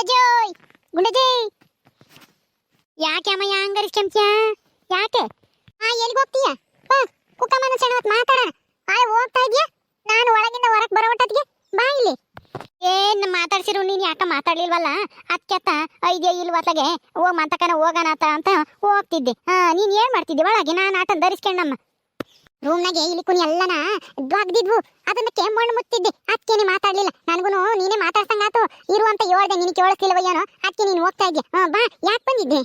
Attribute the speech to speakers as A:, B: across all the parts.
A: ಅಜೋಯ್ ಗುಂಡಜಿ ಯಾಕೆ ಅಮ್ಮಯ್ಯ ಹಂಗರಿಸ್ಕೊಂತ್ಯಾ ಯಾಕೆ ಎಲ್ಲಿಗೆ ಹೋಗ್ತೀಯ ಬಾ ಕುಕ್ಕಮ್ಮನ ಸಣ್ಣ ಹೊತ್ತು ಮಾತಾಡೋಣ ಹೋಗ್ತಾ ಇದೆಯಾ ನಾನು ಒಳಗಿಂದ ಹೊರಗೆ ಬರೋ ಒಟ್ಟತ್ತಿಗೆ ಬಾ ಇಲ್ಲಿ ಏನ್ ಮಾತಾಡ್ಸಿರು ನೀನು ಯಾಕೆ ಮಾತಾಡ್ಲಿಲ್ವಲ್ಲ ಅದಕ್ಕೆತ್ತ ಐದೇ ಇಲ್ವತ್ಲಾಗೆ ಹೋಗ್ ಮಾತಕನ ಹೋಗೋಣ ಅಂತ ಹೋಗ್ತಿದ್ದೆ ನೀನು ಏನು ಮಾಡ್ತಿದ್ದೆ ಒಳಗೆ ನಾನು ಆಟನ್ ಧರಿಸ್ಕೊಂಡಮ್ಮ ರೂಮ್ನಾಗೆ ಇಲ್ಲಿ ಕುನಿ ಎಲ್ಲನ ಬಾಗ್ದಿದ್ವು ಅದನ್ನ ಕೆಮ್ಮಣ್ಣು ಮುತ್ತಿದ್ದೆ ಅದಕ್ಕೇನೆ ಮಾತಾಡ್ಲಿಲ್ಲ ನನಗೂ ನೀನೇ ಮಾತಾಡ್ಸಂಗಾತು ಇರುವಂತ ಹೇಳ್ದೆ ನಿನ್ ಕೇಳಿಸ್ಲಿಲ್ವ ಏನೋ ಅದಕ್ಕೆ ನೀನು ಹೋಗ್ತಾ ಇದ್ದೆ ಬಾ ಯಾಕೆ ಬಂದಿದ್ದೆ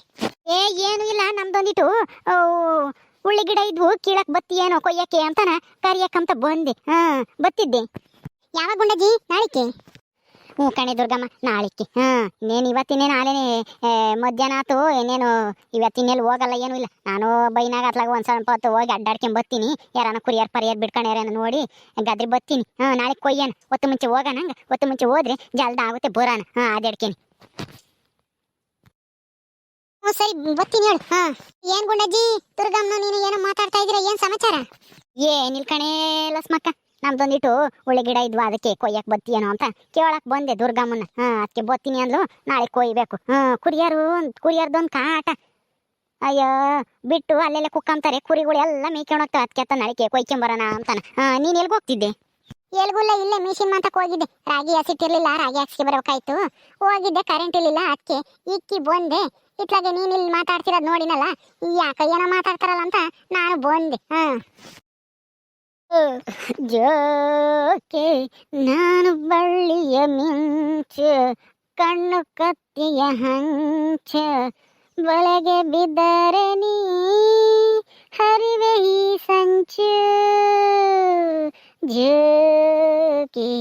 A: ಏನು ಇಲ್ಲ ನಮ್ದೊಂದಿಟ್ಟು ಉಳ್ಳಿ ಗಿಡ ಇದ್ವು ಕೀಳಕ್ ಬತ್ತಿ ಏನೋ ಕೊಯ್ಯಕ್ಕೆ ಅಂತಾನ ಕರಿಯಕ್ಕಂತ ಬಂದೆ ಬತ್ತಿದ್ದೆ ಯಾವಾಗ ಗುಂಡಜ್ಜಿ ನಾಳಿಕೆ ಹ್ಞೂ ಕಣೆ ದುರ್ಗಮ್ಮ ನಾಳಿಕೆ ಇನ್ನೇನು ಇವತ್ತಿನೇನು ಆಲೇನೆ ಮಧ್ಯಾಹ್ನ ಆತು ಇನ್ನೇನು ಇವತ್ತಿನೆಲ್ಲಿ ಹೋಗಲ್ಲ ಏನೂ ಇಲ್ಲ ನಾನು ಬೈನಾಗ ಅತ್ಲಾಗ ಒಂದು ಸ್ವಲ್ಪ ಹೊತ್ತು ಹೋಗಿ ಅಡ್ಡಾಡ್ಕೊಂಡ್ ಬರ್ತೀನಿ ಯಾರನ್ನ ಕುರಿಯರ್ ಪರಿಯರ್ ಬಿಡ್ಕೊಂಡ್ಯಾರೇನ ನೋಡಿ ಗದ್ರಿ ಬರ್ತೀನಿ ನಾಳೆ ಕೊಯ್ಯಣ ಹೊತ್ತು ಮುಂಚೆ ಹೋಗೋಣ ಹಂಗೆ ಹೊತ್ತು ಮುಂಚೆ ಹೋದ್ರೆ ಜಲ್ದ ಆಗುತ್ತೆ ಬರೋಣ ಅಡ್ಡಾಡ್ತೀನಿ ಹ್ಞೂ ಸರಿ ಬರ್ತೀನಿ ಹೇಳು ಏನು ಗುಂಡಜ್ಜಿ ದುರ್ಗಮ್ಮ ನೀನು ಏನೋ ಮಾತಾಡ್ತಾ ಇದ್ದೀರಾ ಏನು ಸಮಾಚಾರ ಏನಿಲ್ಲ ಕಣೇ ಲಸ್ಮಕ್ಕ ನಮ್ದೊಂದಿಟ್ಟು ಒಳ್ಳೆ ಗಿಡ ಇದ್ವಾ ಅದಕ್ಕೆ ಕೊಯ್ಯಕ್ ಬತ್ತೀಯೇನೋ ಅಂತ ಕೇಳಕ್ ಬಂದೆ ದುರ್ಗಮ್ಮನ ಅದಕ್ಕೆ ಬತ್ತೀನಿ ಅಂದ್ಲು ನಾಳೆ ಕೊಯ್ಬೇಕು ಕುರಿಯರ್ದೊಂದು ಕಾಟ ಅಯ್ಯೋ ಬಿಟ್ಟು ಅಲ್ಲೆಲ್ಲ ಕುಕ್ಕಂತಾರೆ ಕುರಿಗಳು ಎಲ್ಲ ಮೇಯ್ಕೊಂಡು ಹೋಗ್ತಾವೆ ಅದಕ್ಕೆ ನಾಳಿಕೆ ಕೊಯ್ಕೊಂಬರೋಣ ಅಂತಾನ ನೀನು ಎಲ್ಗೆ ಹೋಗ್ತಿದ್ದೆ ಎಲ್ಗುಲ್ಲ ಇಲ್ಲೇ ಮಿಷಿನ್ ಮಂತಕ್ಕೆ ಹೋಗಿದ್ದೆ ರಾಗಿ ಹಸಿಟ್ಟಿರ್ಲಿಲ್ಲ ರಾಗಿ ಹಾಕ್ಸ್ಕೆ ಬರಬೇಕಾಯ್ತು ಹೋಗಿದ್ದೆ ಕರೆಂಟ್ ಇರ್ಲಿಲ್ಲ ಅದಕ್ಕೆ ಇಕ್ಕಿ ಬಂದೆ ಇತ್ಲಾಗೆ ನೀನು ಇಲ್ಲಿ ಮಾತಾಡ್ತಿರೋದು ನೋಡಿನಲ್ಲ ಯಾಕ ಏನೋ ಮಾತಾಡ್ತಾರಲ್ಲ ಅಂತ ನಾನು ಬಂದೆ ಜೋಕೆ ನಾನು ಬಳ್ಳಿಯ ಮಿಂಚ ಕಣ್ಣು ಕತ್ತಿಯ ಹಂಚ ಬಳೆಗೆ ಬಿದ್ದರೆ ನೀ ಹರಿವೆ ಈ ಸಂಚ ಜೋಕೆ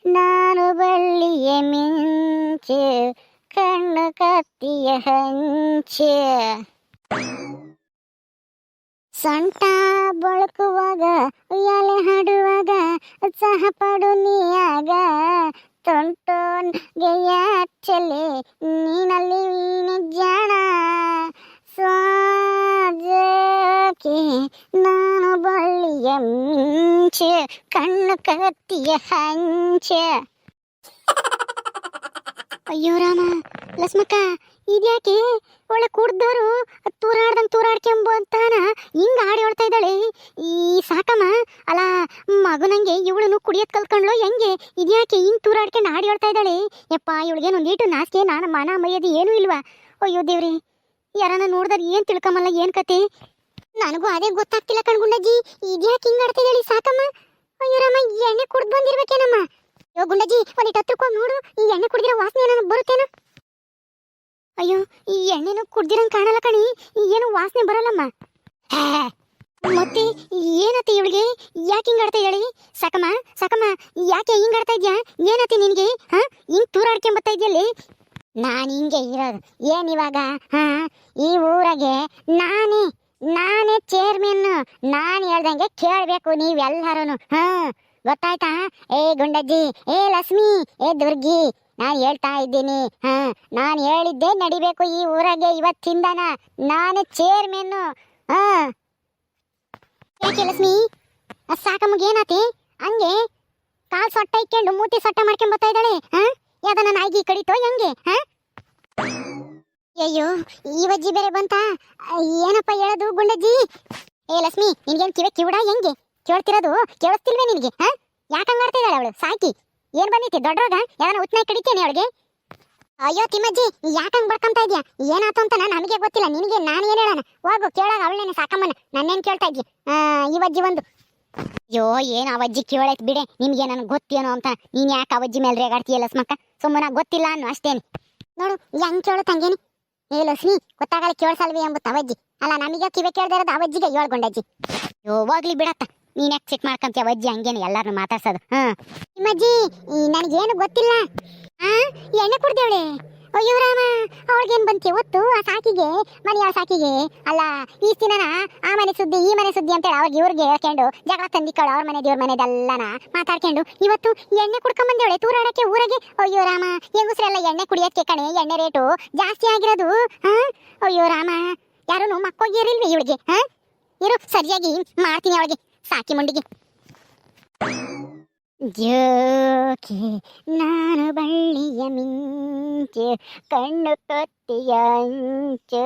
A: ನಾನು ಬಳ್ಳಿಯ ಮಿಂಚ ಕಣ್ಣು ಕತ್ತಿಯ ಹಂಚ ಸೊಂಟ ಬಳಕುವಾಗ ಉಯ್ಯಾಲೆ ಹಾಡುವಾಗ ಉತ್ಸಾಹ ಪಡು ನೀಯಾಗ ತೊಂಟೋನ್ಗೆಯಾಚಲೆ ನೀನಲ್ಲಿ ಜಾಣ ಸ್ವಾಜಕ್ಕೆ ನಾನು ಬಳ್ಳಿಯ ಮಿಂಚೆ ಕಣ್ಣು ಕತ್ತಿಯ ಹಂಚೆ ಅಯ್ಯೋ ರಾಮ ಲಸ್ಮಕ್ಕ ಇದ್ಯಾಕೆ ಒಳ್ಳೆ ಕುಡ್ದವರು ತೂರಾಡ್ದಂಗೆ ಅಂತಾನ ಹಿಂಗೆ ಹಾಡಿ ಹೇಳ್ತಾ ಇದ್ದಾಳೆ ಈ ಸಾಕಮ್ಮ ಅಲ್ಲ ಮಗನಂಗೆ ಇವಳನ್ನು ಕುಡಿಯೋದು ಕಲ್ತ್ಕೊಂಡ್ಲು ಹೆಂಗೆ ಇದ್ಯಾಕೆ ಹಿಂಗೆ ತೂರಾಡ್ಕೊಂಡು ಹಾಡಿ ಹೇಳ್ತಾ ಇದ್ದಾಳೆ ಯಪ್ಪ ಇವಳಿಗೇನು ಒಂದೀಟು ನಾಚಿಕೆ ನಾನು ಮಾನ ಮೈಯದು ಏನೂ ಇಲ್ವಾ ಅಯ್ಯೋ ದೇವ್ರಿ ಯಾರನ್ನ ನೋಡಿದ್ರೆ ಏನು ತಿಳ್ಕೊಂಬಲ್ಲ ಏನು ಕತೆ ನನಗೂ ಅದೇ ಗೊತ್ತಾಗ್ತಿಲ್ಲ ಕಣ್ಗುಂಡಜ್ಜಿ ಇದ್ಯಾಕೆ ಹಿಂಗೆ ಆಡ್ತಾ ಇದ್ದಾಳೆ ಸಾಕಮ್ಮ ಅಯ್ಯೋ ರಾಮ ಎಣ್ಣೆ ಕುಡ್ದು ಬಂದಿರ್ಬೇಕೇನಮ್ಮ ಅಯ್ಯೋ ಗುಂಡಜ್ಜಿ ಒಂದಿಟ್ಟು ಹತ್ರಕ್ಕೋಗಿ ನೋಡು ಈ ಎಣ್ಣೆ ಕುಡಿದಿರೋ ವಾಸನೆ ಏನಾದ್ರು ಬರುತ್ತೇನೋ ಅಯ್ಯೋ ಈ ಎಣ್ಣೆನು ಕುಡ್ದಿರಂಗ್ ಕಾಣಲ್ಲ ಕಣಿ ಏನು ವಾಸನೆ ಬರಲ್ಲಮ್ಮ ಮತ್ತೆ ಏನತ್ತೆ ಇವಳಿಗೆ ಯಾಕೆ ಹಿಂಗ್ ಆಡ್ತಾ ಹೇಳಿ ಸಾಕಮ್ಮ ಯಾಕೆ ಹಿಂಗ್ ಆಡ್ತಾ ಇದ್ಯಾ ಏನತ್ತೆ ನಿನ್ಗೆ ಹಿಂಗ್ ತೂರಾಡ್ಕೊಂಡ್ ಬರ್ತಾ ಇದ್ಯಲ್ಲಿ ನಾನು ಹಿಂಗೆ ಇರೋದು ಏನಿವಾಗ ಈ ಊರಾಗೆ ನಾನೇ ಚೇರ್ಮನ್ ನಾನು ಹೇಳ್ದಂಗೆ ಕೇಳ್ಬೇಕು ನೀವೆಲ್ಲರೂ ಗೊತ್ತಾಯ್ತಾ ಏ ಗುಂಡಜ್ಜಿ ಏ ಲಕ್ಷ್ಮಿ ಏ ದುರ್ಗಿ ನಾನು ಹೇಳ್ತಾ ಇದ್ದೀನಿ ನಾನು ಹೇಳಿದ್ದೆ ನಡಿಬೇಕು ಈ ಊರಾಗೆ ಇವತ್ತಿಂದನ ನಾನು ಚೇರ್ಮನ್ನು ಯಾಕೆ ಲಕ್ಷ್ಮಿ ಸಾಕಮ್ಮಗೇನಾತಿ ಹಂಗೆ ಕಾಲ್ ಸೊಟ್ಟ ಇಕ್ಕೊಂಡು ಮೂತಿ ಸೊಟ್ಟ ಮಾಡ್ಕೊಂಡ್ ಬರ್ತಾ ಇದ್ದಾಳೆ ಯಾವ್ದನ್ನ ನಾಯಿಗೆ ಕಡಿತೋ ಹೆಂಗೆ ಅಯ್ಯೋ ಈ ವಜ್ಜಿ ಬೇರೆ ಬಂತ ಏನಪ್ಪ ಹೇಳೋದು ಗುಂಡಜ್ಜಿ ಏ ಲಕ್ಷ್ಮಿ ನಿನ್ಗೇನು ಕಿವಿಡ ಹೆಂಗೆ ಕೇಳ್ತಿರೋದು ಕೇಳಿಸ್ತಿಲ್ವೇ ನಿನಗೆ ಯಾಕಂಗ್ ಮಾಡ್ತಾ ಇದ್ದಾಳೆ ಅವಳು ಸಾಕಿ ಏನ್ ಬಂದಿತ್ತೆ ದೊಡ್ಡವಾಗ ಯಾವನ ಉತ್ನಾಯಿ ಕಡಿತೇನೆ ಅವಳಿಗೆ ಅಯ್ಯೋ ತಿಮ್ಮಜ್ಜಿ ಯಾಕಂಗ್ ಬಡ್ಕೊಂತ ಇದ್ಯಾ ಏನಾಯ್ತು ಅಂತ ನಮಗೆ ಗೊತ್ತಿಲ್ಲ ನಿನಗೆ ನಾನು ಏನ್ ಹೇಳೋಣ ಹೋಗು ಕೇಳಾಗ ಅವಳೇನೆ ಸಾಕಮ್ಮನ ನನ್ನೇನ್ ಕೇಳ್ತಾ ಇದ್ಯಾ ಈ ವಜ್ಜಿ ಒಂದು ಅಯ್ಯೋ ಏನು ಅವಜ್ಜಿ ಕೇಳೈತ್ ಬಿಡೆ ನಿಮ್ಗೆ ನನಗೆ ಗೊತ್ತೇನೋ ಅಂತ ನೀನ್ ಯಾಕೆ ಅವಜ್ಜಿ ಮೇಲೆ ರೇಗಾಡ್ತೀಯ ಲಸ್ಮಕ್ಕ ಸುಮ್ಮನ ಗೊತ್ತಿಲ್ಲ ಅನ್ನು ಅಷ್ಟೇನೆ ನೋಡು ಹೆಂಗ್ ಕೇಳು ತಂಗೇನಿ ಏ ಲಕ್ಷ್ಮಿ ಗೊತ್ತಾಗಲ್ಲ ಕೇಳ್ಸಲ್ವಿ ಎಂಬುತ್ತ ಅವಜ್ಜಿ ಅಲ್ಲ ನಮಗೆ ಕಿವೆ ಕೇಳ್ದೆ ಇರೋದು ಅವಜ್ಜಿಗೆ ಹೇಳ್ಕೊಂಡಜ್ಜಿ ಅಯ್ಯೋ ಹೋಗ್ಲಿ ಬಿಡತ್ತ ನೀನ್ ಯಾಕೆ ಚೆಕ್ ಮಾಡ್ಕೊಂತೀಯ ಅವಜ್ಜಿ ಹಂಗೇನೆ ಎಲ್ಲಾರನ್ನು ಮಾತಾಡ್ಸೋದು ನಿಮ್ಮಜ್ಜಿ ನನಗೇನು ಗೊತ್ತಿಲ್ಲ ಎಣ್ಣೆ ಕುಡ್ದೇವಳೆ ಅಯ್ಯೋ ರಾಮ ಅವಳಿಗೇನು ಬಂತಿ ಒತ್ತು ಆ ಸಾಕಿಗೆ ಮನೆಯಾಳ ಸಾಕಿಗೆ ಅಲ್ಲ ಈ ದಿನನ ಆ ಮನೆ ಸುದ್ದಿ ಈ ಮನೆ ಸುದ್ದಿ ಅಂತೇಳಿ ಅವ್ರಿಗೆ ಇವ್ರಿಗೆ ಹೇಳ್ಕೊಂಡು ಜಗಳ ತಂದಿಕ್ಕಳು ಅವ್ರ ಮನೆ ದೇವ್ರ ಮನೆದೆಲ್ಲನ ಮಾತಾಡ್ಕೊಂಡು ಇವತ್ತು ಎಣ್ಣೆ ಕುಡ್ಕೊಂಬಂದೇವಳೆ ತೂರಾಡಕ್ಕೆ ಊರಾಗೆ ಅಯ್ಯೋ ರಾಮ ಹೆಂಗುಸ್ರೆಲ್ಲ ಎಣ್ಣೆ ಕುಡಿಯೋಕ್ಕೆ ಕಣೆ ಎಣ್ಣೆ ರೇಟು ಜಾಸ್ತಿ ಆಗಿರೋದು ಅಯ್ಯೋ ರಾಮ ಯಾರೂ ಮಕ್ಕೋಗಿರಿಲ್ವಿ ಇವಳಿಗೆ ಇರು ಸರಿಯಾಗಿ ಮಾಡ್ತೀನಿ ಅವಳಿಗೆ ಸಾಕಿ ಮುಂಡಿಗೆ ಜೋಕೆ ನಾನು ಬಳ್ಳಿಯ ಮಿಂಚ ಅಂಚು ಕಣ್ಣು ಕತ್ತಿಯ ಅಂಚು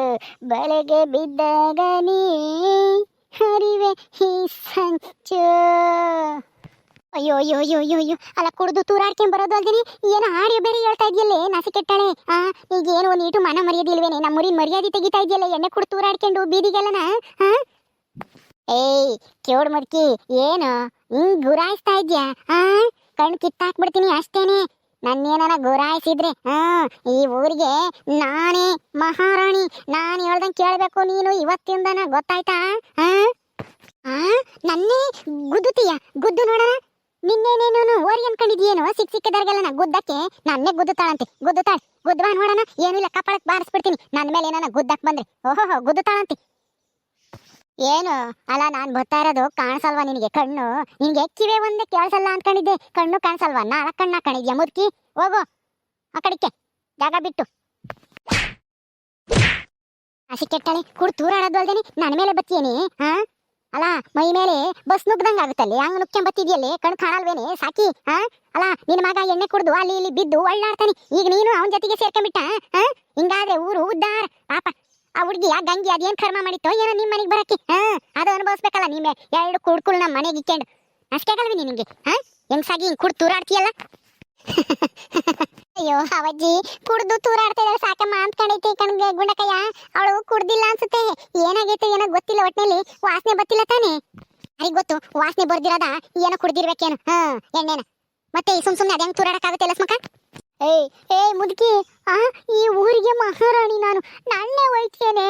A: ಬಲೆಗೆ ಬಿದ್ದಾಗ ನೀ ಹರಿವೆ ಈ ಸಂಚು. ಅಯ್ಯೋ ಅಯ್ಯೋ ಅಯ್ಯೋ ಅಯ್ಯೋ ಅಯ್ಯೋ ಅಲ್ಲ ಕುಡ್ದು ತೂರಾಡ್ಕೊಂಡ್ ಬರೋದು ಅಲ್ದೇನೆ ಏನೋ ಆಡಿಯೋ ಬೇರೆ ಹೇಳ್ತಾ ಇದೆಯಲ್ಲೇ ನಾಸಿ ಕೆಟ್ಟಾಳೆ. ಈಗ ಏನು ನೀಟು ಮನ ಮರ್ಯಾದೆ ಇಲ್ವೇನೆ, ನಮ್ಮ ಊರಿನ ಮರ್ಯಾದೆ ತೆಗಿತಾ ಇದೆಯಲ್ಲ ಎಣ್ಣೆ ಕುಡ್ದು ತೂರಾಡ್ಕೊಂಡು ಬೀದಿಗೆಲ್ಲನ. ಏಯ್ ಕೇಳ್ ಮುದ್ಕಿ, ಏನು ಹಿಂಗ್ ಗುರಾಯಿಸ್ತಾ ಇದ್ಯಾ? ಕಣ್ ಕಿತ್ತಾಕ್ಬಿಡ್ತೀನಿ ಅಷ್ಟೇನೆ. ನನ್ನೇನ ಗುರಾಯಿಸಿದ್ರೆ ಈ ಊರಿಗೆ ನಾನೇ ಮಹಾರಾಣಿ. ನಾನು ಹೇಳ್ದಂಗೆ ಕೇಳ್ಬೇಕು ನೀನು ಇವತ್ತಿಂದನ, ಗೊತ್ತಾಯ್ತಾ? ನನ್ನೇ ಗುದ್ದುತ್ತೀಯ? ಗುದ್ದು ನೋಡೋಣ. ನಿನ್ನೇನೇನು ಓರಿ ಅನ್ಕೊಂಡಿದ್ಯೇನು? ಸಿಕ್ಕದಾರ್ಗೆಲ್ಲ ಗುದ್ದಕ್ಕೆ ನನ್ನೇ ಗುದ್ದುತ್ತಾಳಂತೆ. ಗುದ್ದವಾ ನೋಡೋಣ. ಏನಿಲ್ಲ, ಕಪಾಳಕ್ಕೆ ಬಾರಿಸ್ಬಿಡ್ತೀನಿ. ನನ್ನ ಮೇಲೆ ಏನಾನ ಗುದ್ದಕ್ ಬಂದ್ರೆ. ಓಹೋ ಗುದ್ದುತ್ತಾಳಂತೆ. ಏನು ಅಲ್ಲ, ನಾನ್ ಬರ್ತಾ ಇರೋದು ಕಾಣಿಸಲ್ವಾ ನಿನಗೆ? ಕಣ್ಣು ನಿನ್ಗೆ ಕಿವೆ ಒಂದೇ ಕೇಳಿಸಲ್ಲ ಅನ್ಕೊಂಡಿದ್ದೆ, ಕಣ್ಣು ಕಾಣಿಸಲ್ವಾ? 4 ಕಣ್ಣ ಕಾಣಿದ್ಯಾ ಮುದುಕಿ? ಹೋಗು ಆ ಕಡಿಕೆ ಜಾಗ ಬಿಟ್ಟು. ಹಸಿ ಕೆಟ್ಟಳೆ ಕುಡ್ ತೂರಾಡೋದು ಅಲ್ದೇನೆ ನನ್ನ ಮೇಲೆ ಬತ್ತೀಯೇನೆ. ಅಲ್ಲ ಮೈ ಮೇಲೆ ಬಸ್ ನುಗ್ದಂಗ ಆಗುತ್ತಲ್ಲಿ, ಹಂಗ ನುಗ್ಕೊಂಡ್ ಬತ್ತಿದ್ಯಲ್ಲಿ ಕಣ್ ಕಾಣಲ್ವೇನೆ? ಸಾಕಿ. ಅಲ್ಲ ನಿನ್ ಮಗ ಎಣ್ಣೆ ಕುಡ್ದು ಅಲ್ಲಿ ಇಲ್ಲಿ ಬಿದ್ದು ಒಳ್ಳಾಡ್ತಾನೆ. ಈಗ ನೀನು ಅವನ ಜೊತೆಗೆ ಸೇರ್ಕೊಂಡ್ಬಿಟ್ಟ. ಹಿಂಗಾದ್ರೆ ಊರು ಉದ್ದಾರ. ಪಾಪ ಆ ಹುಡ್ಗಿ ಆ ಗಂಗಿ ಅದೇನ್ ಕರ್ಮ ಮಾಡಿತ್ತೋ ಏನೋ ನಿಮ್ ಮನೆಗೆ ಬರಕ್ಕೆ. ಅದು ಅನುಭವಿಸ್ಬೇಕಲ್ಲ ನೀವೇ. 2 ಕುಡ್ಕುಳ್ ನಮ್ಮ ಮನೆಗೆ ಇಕ್ಕೊಂಡು ಅಷ್ಟೇಗಲ್ವಿ ನಿನ್ಗೆ? ಹೆಂಗ್ಸಾಗಿ ಹಿಂಗ್ ಕುಡ್ ತೂರಾಡ್ತೀಯಲ್ಲ. ಅಯ್ಯೋ ಅವಜ್ಜಿ ಕುಡ್ದು ತೂರಾಡ್ತಾ ಇದ್ದಾಳೆ ಸಾಕಮ್ಮ ಅಂದ್ಕೊಂಡೈತಿ ಕಣ್ಗೆ ಗುಂಡಕಯ್ಯ. ಅವಳು ಕುಡ್ದಿಲ್ಲ ಅನ್ಸುತ್ತೆ. ಏನಾಗೈತೆ ಏನೋ ಗೊತ್ತಿಲ್ಲ, ಒಟ್ನಲ್ಲಿ ವಾಸನೆ ಬತ್ತಿಲ್ಲ ತಾನೆ. ಅರಿಗ್ ಗೊತ್ತು ವಾಸನೆ ಬರ್ದಿರೋದ ಏನೋ ಕುಡ್ದಿರ್ಬೇಕೇನು ಎಣ್ಣೆನ. ಮತ್ತೆ ಸುಮ್ನೆ ಅದೇ ತೂರಾಡಕ್ಕಾಗುತ್ತೆ ಲಸ್ಮಕ್ಕ? ಏಯ್ ಮುದುಕಿ, ಈ ಊರಿಗೆ ಮಹಾರಾಣಿ ನಾನು. ನನ್ನೇ ಒಯ್ತೇನೆ.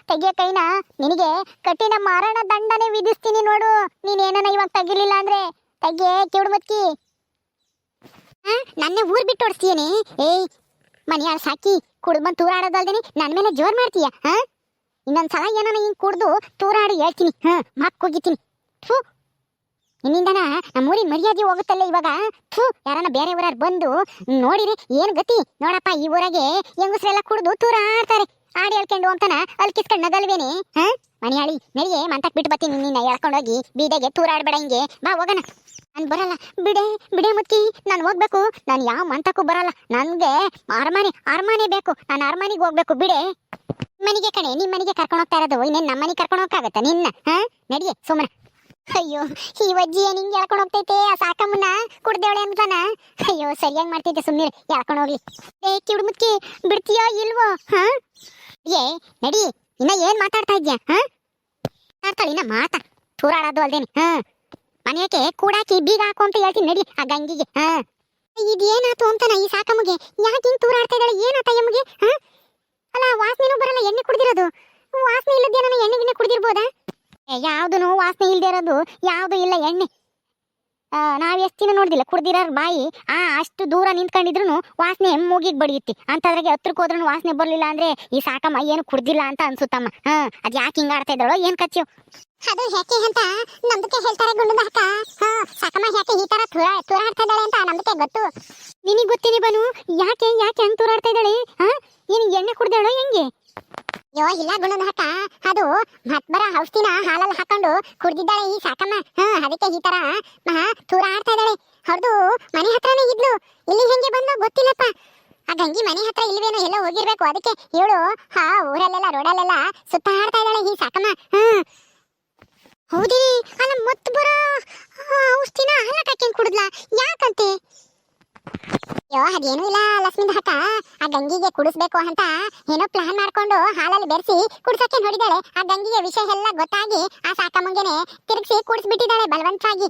A: ತೆಗಿಯ ಕೈನ, ನಿನಗೆ ಕಠಿಣ ಮರಣ ದಂಡನೆ ವಿಧಿಸ್ತೀನಿ ನೋಡು. ನೀನೇನ ಇವಾಗ ತೆಗಿಲಿಲ್ಲ ಅಂದ್ರೆ. ತೆಗಿಯೇ ಕಿವುಡು ಮುದುಕಿ. ನನ್ನೇ ಊರ್ ಬಿಟ್ಟು ಓಡಿಸ್ತೀಯೇನೆ? ಏಯ್ ಮನೆಯಾಳ ಸಾಕಿ ಕುಡ್ದು ಬಂದು ತೂರಾಡೋದಲ್ದೇನೆ ನನ್ನ ಮೇಲೆ ಜೋರ್ ಮಾಡ್ತೀಯ. ಇನ್ನೊಂದ್ಸಲ ಏನಾನ ಹಿಂಗ್ ಕುಡ್ದು ತೂರಾಡಿ ಹೇಳ್ತೀನಿ. ಮಾಕ್ ಹೋಗಿತೀನಿ. ಇನ್ನಿಂದನ ನಮ್ಮೂರಿನ ಮರ್ಯಾದೆ ಹೋಗುತ್ತಲ್ಲ ಇವಾಗ. ಯಾರನ್ನ ಬೇರೆ ಊರಾರು ಬಂದು ನೋಡಿರಿ ಏನ್ ಗತಿ ನೋಡಪ್ಪ. ಈ ಊರಾಗೆ ಹೆಂಗಸ್ರೆಲ್ಲ ಕುಡ್ದು ತೂರಾಡ್ತಾರೆ. ಆಡಿ ಹೇಳ್ಕೊಂಡು ಅಂತಾನ ಅಲ್ಕಿಸ್ಕೊಂಡ್ ನಗಲ್ವೇನೆ. ಮಣಿಯಾಳಿ ನಡಿಗೆ ಮಂತಕ್ ಬಿಟ್ಟು ಬತ್ತೀನಿ. ನಿನ್ನ ಎಳ್ಕೊಂಡೋಗಿ ಬೀದೆಗೆ ತೂರಾಡ್ಬೇಡ. ಹಿಂಗೆ ಬಾ ಹೋಗೋಣ. ನಾನು ಬರಲ್ಲ. ಬಿಡೆ ಮುತ್ತಿ, ನಾನು ಹೋಗ್ಬೇಕು. ನಾನು ಯಾವ ಮಂತಕ್ಕೂ ಬರಲ್ಲ. ನನ್ಗೆ ಅರಮನೆ ಬೇಕು. ನಾನು ಅರಮನೆಗೆ ಹೋಗ್ಬೇಕು. ಬಿಡೆ. ಮನೆಗೆ ಕಣೆ, ನಿಮ್ ಮನೆಗೆ ಕರ್ಕೊಂಡು ಹೋಗ್ತಾ ಇರೋದು. ಇನ್ನೇನ್ ನಮ್ಮ ಮನೆಗೆ ಕರ್ಕೊಂಡು ಹೋಗಕ್ಕಾಗತ್ತ ನಿನ್ನ? ನಡಿಯೇ ಸುಮ್ಮನೆ. ಅಯ್ಯೋ ಈ ಅಜ್ಜಿ ನಿಂಗೆ ಎಳ್ಕೊಂಡು ಹೋಗ್ತೈತೆ ಆ ಸಾಕಮ್ಮನ ಕುಡ್ದೇವಳೆ ಅಂತಾನ. ಅಯ್ಯೋ ಸರಿಯಾಗಿ ಮಾಡ್ತೈತೆ, ಸುಮ್ಮನೆ ಎಳ್ಕೊಂಡು ಹೋಗ್ಲಿ. ಕಿವುಡು ಮುಚ್ಚಿ ಬಿಡ್ತೀಯೋ ಇಲ್ವೋ? ಏ ನಡಿ. ಇನ್ನ ಏನ್ ಮಾತಾಡ್ತಾ ಇದ್ಯಾ? ಮಾತಾಡ್ತಾಳೆ ಇನ್ನ ಮಾತಾ. ತೂರಾಡೋದು ಅಲ್ದೇನೆ. ಮನೆಯಕ್ಕೆ ಕೂಡಾಕಿ ಬೀಗ ಹಾಕು ಅಂತ ಹೇಳ್ತೀನಿ. ನಡಿ ಆ ಗಂಗಿಗೆ. ಇದೇನಾತು ಅಂತಾನ ಈ ಸಾಕಮ್ಮಗೆ. ಯಾಕೆ ಹಿಂಗ್ ತೂರಾಡ್ತಾ ಇದ್ದಾಳೆ? ಏನಾತ ಎಮ್ಮಗೆ? ಅಲ್ಲ ವಾಸನೆನೂ ಬರಲ್ಲ ಎಣ್ಣೆ ಕುಡ್ದಿರೋದು. ವಾಸನೆ ಇಲ್ಲದೇನ ಎಣ್ಣೆ ಗಿಣ್ಣೆ ಕುಡ್ದಿರ್ಬೋದಾ? ಯಾವ್ದು ವಾಸನೆ ಇಲ್ದೇ ಇರೋದು ಯಾವ್ದು ಇಲ್ಲ ಎಣ್ಣೆ. ನಾವ್ ಎಷ್ಟು ದಿನ ನೋಡ್ದಿಲ್ಲ ಕುಡ್ದಿರೋರ್ ಬಾಯಿ. ಅಷ್ಟು ದೂರ ನಿಂತ್ಕೊಂಡಿದ್ರು ವಾಸನೆ ಮೂಗಿಗೆ ಬಡಿಯುತ್ತೆ. ಅಂತದ್ರಾಗೆ ಹತ್ರಕ್ಕೆ ಹೋದ್ರೂ ವಾಸನೆ ಬರ್ಲಿಲ್ಲ ಅಂದ್ರೆ ಈ ಸಾಕಮ್ಮ ಏನು ಕುಡ್ದಿಲ್ಲ ಅಂತ ಅನ್ಸುತ್ತಮ್ಮ. ಅದ್ ಯಾಕೆ ಹಿಂಗ ಆಡ್ತಾ ಇದ್ದಾಳೋ ಏನ್ ಕಚ್ಚು. ಅದು ಯಾಕೆ ಅಂತ ನಮ್ದಕ್ಕೆ ಹೇಳ್ತಾರೆ ಗುಂಡದ ಅಕ್ಕ. ಸಾಕಮ್ಮ ಯಾಕೆ ಈ ತರ ತೂರಾಡ್ತಾ ಇದ್ದಾಳೆ ಅಂತ ನಮ್ದಕ್ಕೆ ಗೊತ್ತು. ನಿನಗ್ ಗೊತ್ತೇನೆ ಬನು ಯಾಕೆ ಹಂಗ್ ತೂರಾಡ್ತಾ ಇದ್ದಾಳೆ? ಏನ್ ಎಣ್ಣೆ ಕುಡ್ದಾಳೋ ಹೆಂಗೆ? ಯೋ ಇಲ್ಲ ಗುಣದ ಹಕ್ಕ, ಅದು ಮತ್ಬರ ಔಷಧಿನ ಹಾಲಲ್ಲಿ ಹಾಕೊಂಡು ಕುಡ್ದಿದ್ದಾಳೆ ಈ ಸಾಕಮ್ಮ. ಅದಕ್ಕೆ ಈ ತರ ತೂರಾಡ್ತಾ ಇದ್ದಾಳೆ. ಹೊರದು ಮನೆ ಹತ್ರನೇ ಇದ್ಲು. ಇಲ್ಲಿ ಹೆಂಗೆ ಬಂದು ಗೊತ್ತಿಲ್ಲಪ್ಪ. ಆ ಗಂಗಿ ಮನೆ ಹತ್ರ ಇಲ್ವೇನೋ, ಎಲ್ಲೋ ಹೋಗಿರ್ಬೇಕು. ಅದಕ್ಕೆ ಇವಳು ಊರಲ್ಲೆಲ್ಲ ರೋಡಲ್ಲೆಲ್ಲ ಸುತ್ತಾಡ್ತಾ ಇದ್ದಾಳೆ ಈ ಸಾಕಮ್ಮ. ಹೌದೇ? ಅಲ್ಲ ಮತ್ಬರ ಔಷಧಿನ ಹಾಲಕ್ಕೆ ಹಾಕ್ಯಂಗ್ ಕುಡಿದ್ಲ ಯಾಕಂತೆ? ಯೋ ಅದೇನು ಇಲ್ಲ ಲಕ್ಷ್ಮೀದ ಹಕ್ಕ, ಆ ಗಂಗಿಗೆ ಕುಡಿಸ್ಬೇಕು ಅಂತ ಏನೋ ಪ್ಲಾನ್ ಮಾಡ್ಕೊಂಡು ಹಾಲಲ್ಲಿ ಬೆರೆಸಿ ಕುಡ್ಸಕ್ಕೆ ನೋಡಿದಾಳೆ. ಆ ಗಂಗಿಗೆ ವಿಷಯ ಎಲ್ಲ ಗೊತ್ತಾಗಿ ಆ ಸಾಕಮ್ಮಂಗೆನೆ ತಿರುಗಿಸಿ ಕುಡಿಸ್ಬಿಟ್ಟಿದ್ದಾಳೆ ಬಲವಂತವಾಗಿ.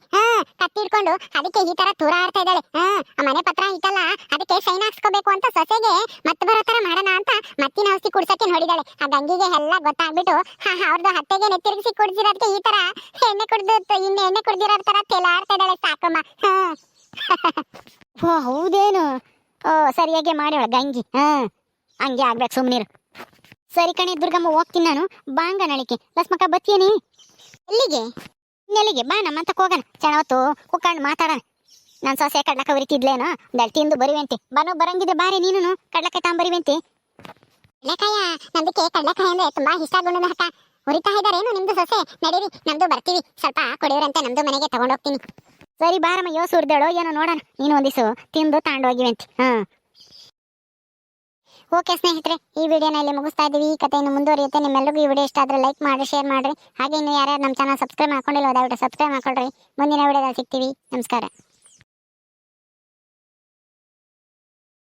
A: ಕತ್ತಿಡ್ಕೊಂಡು ಅದಕ್ಕೆ ಈ ತರ ತೂರಾಡ್ತಾ ಇದ್ದಾಳೆ. ಆ ಮನೆ ಪತ್ರ ಇತ್ತಲ್ಲ, ಅದಕ್ಕೆ ಸೈನ್ ಹಾಕ್ಸ್ಕೋಬೇಕು ಅಂತ ಸೊಸೆಗೆ ಮತ್ತೆ ಬರೋ ತರ ಮಾಡೋಣ ಅಂತ ಮತ್ತಿನ ಔಷಧಿ ಕುಡ್ಸಕ್ಕೆ ನೋಡಿದಾಳೆ. ಆ ಗಂಗಿಗೆ ಎಲ್ಲ ಗೊತ್ತಾಗ್ಬಿಟ್ಟು ಅವ್ರದ್ದು ಹತ್ತೆಗೆ ತಿರುಗಿಸಿ ಕುಡಿಸಿರೋದಕ್ಕೆ ಈ ತರ ಎಣ್ಣೆ ಕುಡ್ದಿರೋ ತರ ತೆಲಾಡ್ತಾ ಇದ್ದಾಳೆ ಸಾಕಮ್ಮ. ಹೌದೇನು? ಸರಿಯಾಗಿ ಮಾಡ್ಯಾಳ ಗಂಗಿ. ಹಂಗೆ ಆಗ್ಬೇಕು, ಸುಮ್ಮನಿರು. ಸರಿ ಕಣೆ ದುರ್ಗಮ್ಮ, ಹೋಗ್ತೀನಿ ನಾನು. ಬಾಂಗ ನಳಿಕೆ ಲಸ್ಮಕ್ಕ ಬತ್ತೀಯನಿ? ಎಲ್ಲಿಗೆ ಬಾ, ನಮ್ಮಂತ ಹೋಗೋಣ. ಚೆನ್ನ ಹೊತ್ತು ಕುಕ್ಕಂಡು ಮಾತಾಡೋಣ. ನಾನು ಸೊಸೆ ಕಡ್ಲಕ್ಕ ಉರಿತಿದ್ಲೇನೋ, ಒಂದೆರಡು ತಿಂದು ಬರುವಂತೆ. ಬರಂಗಿದೆ ಬಾರಿ ನೀನು ಕಡ್ಲಕಾಯಿ ತಗೊಂಬರುವಂತೆ. ಕಡ್ಲೆಕಾಯ ನಂದಕ್ಕೆ ಕಡ್ಲೆಕಾಯಿ ಅಂದ್ರೆ ತುಂಬಾ ಇಷ್ಟ ಗುಣದ ಹಕ್ಕ. ಉರಿತಾ ಇದ್ದಾರೇನು ನಿಮ್ದು ಸೊಸೆ? ನಡೀರಿ, ನಮ್ದು ಬರ್ತೀವಿ. ಸ್ವಲ್ಪ ಕೊಡಿಯೋರಂತೆ, ನಮ್ದು ಮನೆಗೆ ತಗೊಂಡೋಗ್ತೀನಿ. ಸರಿ ಬಾರಮ್ಮ, ಯೋ ಸುರ್ದೇಳೋ ಏನೋ ನೋಡೋಣ. ನೀನು ಒಂದಿವ್ಸ ತಿಂದು ತಾಂಡೋಗಿವಂತೆ. ಓಕೆ ಸ್ನೇಹಿತರೆ, ಈ ವಿಡಿಯೋನ ಇಲ್ಲಿ ಮುಗಿಸ್ತಾ ಇದ್ದೀವಿ. ಈ ಕಥೆ ಇನ್ನು ಮುಂದುವರಿಯುತ್ತೆ. ನಿಮ್ಮೆಲ್ಲರಿಗೂ ಈ ವಿಡಿಯೋ ಇಷ್ಟ ಆದರೆ ಲೈಕ್ ಮಾಡಿ, ಶೇರ್ ಮಾಡಿರಿ. ಹಾಗೆ ಇನ್ನು ಯಾರ್ಯಾರು ನಮ್ಮ ಚಾನಲ್ ಸಬ್ಸ್ಕ್ರೈಬ್ ಮಾಡ್ಕೊಂಡಿಲ್ಲ ದಯವಿಟ್ಟು ಸಬ್ಸ್ಕ್ರೈಬ್ ಮಾಡ್ಕೊಳ್ರಿ. ಮುಂದಿನ ವಿಡಿಯೋದಲ್ಲಿ ಸಿಗ್ತೀವಿ. ನಮಸ್ಕಾರ.